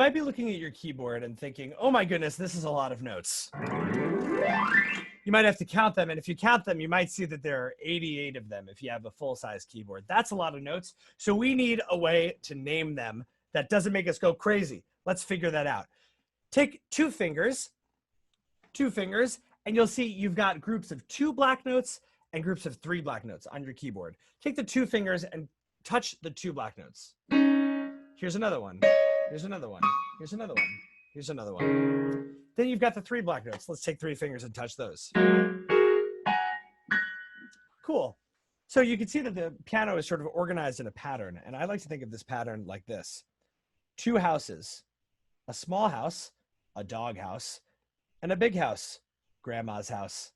might be looking at your keyboard and thinking, oh my goodness, this is a lot of notes. You might have to count them. And if you count them, you might see that there are 88 of them if you have a full-size keyboard. That's a lot of notes. So we need a way to name them that doesn't make us go crazy. Let's figure that out. Take two fingers, and you'll see you've got groups of 2 black notes and groups of 3 black notes on your keyboard. Take the 2 fingers and touch the 2 black notes. Here's another one. Here's another one. Here's another one. Here's another one. Then you've got the 3 black notes. Let's take 3 fingers and touch those. Cool. So you can see that the piano is sort of organized in a pattern. And I like to think of this pattern like this. 2 houses, a small house, a dog house, and a big house, grandma's house.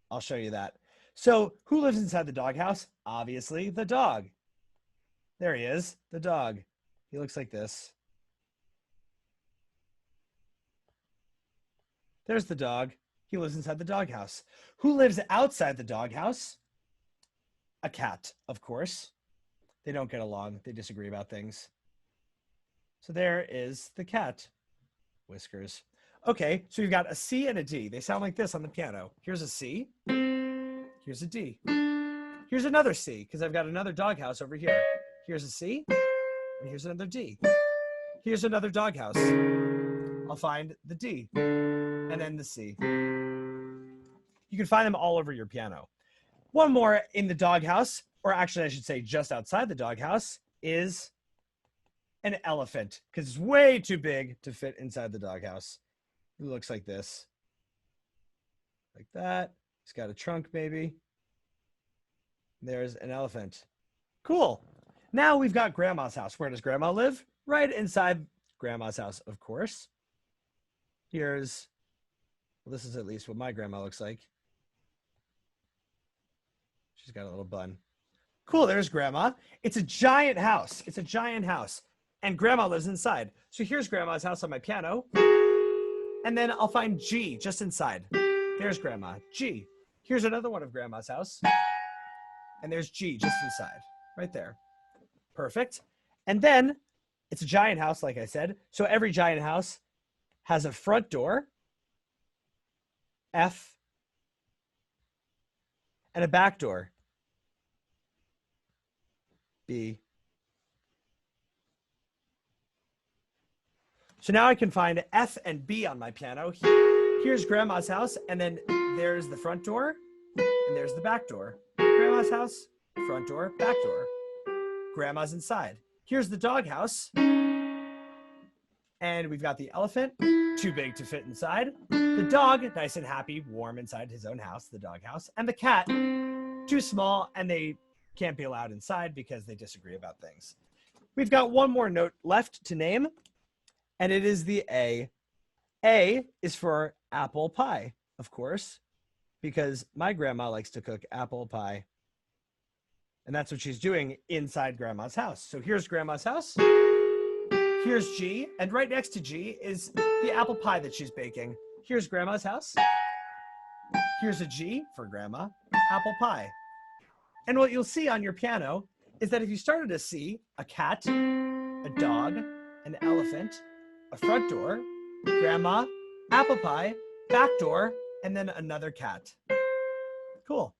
I'll show you that. So who lives inside the dog house? Obviously the dog. There he is, the dog. He looks like this. There's the dog. He lives inside the doghouse. Who lives outside the doghouse? A cat, of course. They don't get along. They disagree about things. So there is the cat. Whiskers. Okay, so you've got a C and a D. They sound like this on the piano. Here's a C. Here's a D. Here's another C, because I've got another doghouse over here. Here's a C, and here's another D. Here's another doghouse. I'll find the D, and then the C. You can find them all over your piano. One more in the doghouse, or actually I should say just outside the doghouse, is an elephant, because it's way too big to fit inside the doghouse. It looks like this. Like that. It's got a trunk, maybe. There's an elephant. Cool. Now we've got grandma's house. Where does grandma live? Right inside grandma's house, of course. Here's, well, this is at least what my grandma looks like. She's got a little bun. Cool, there's grandma. It's a giant house. It's a giant house. And grandma lives inside. So here's grandma's house on my piano. And then I'll find G just inside. There's grandma, G. Here's another one of grandma's house. And there's G just inside, right there. Perfect. And then it's a giant house, like I said. So every giant house has a front door, F, and a back door, B. So now I can find F and B on my piano. Here's grandma's house, and then there's the front door, and there's the back door. Grandma's house, front door, back door. Grandma's inside. Here's the dog house. And we've got the elephant, too big to fit inside. The dog, nice and happy, warm inside his own house, the dog house. And the cat, too small, and they can't be allowed inside because they disagree about things. We've got one more note left to name, and it is the A. A is for apple pie, of course, because my grandma likes to cook apple pie. And that's what she's doing inside grandma's house. So here's grandma's house. Here's G. And right next to G is the apple pie that she's baking. Here's grandma's house. Here's a G for grandma, apple pie. And what you'll see on your piano is that if you started a C, a cat, a dog, an elephant, a front door, grandma, apple pie, back door, and then another cat. Cool.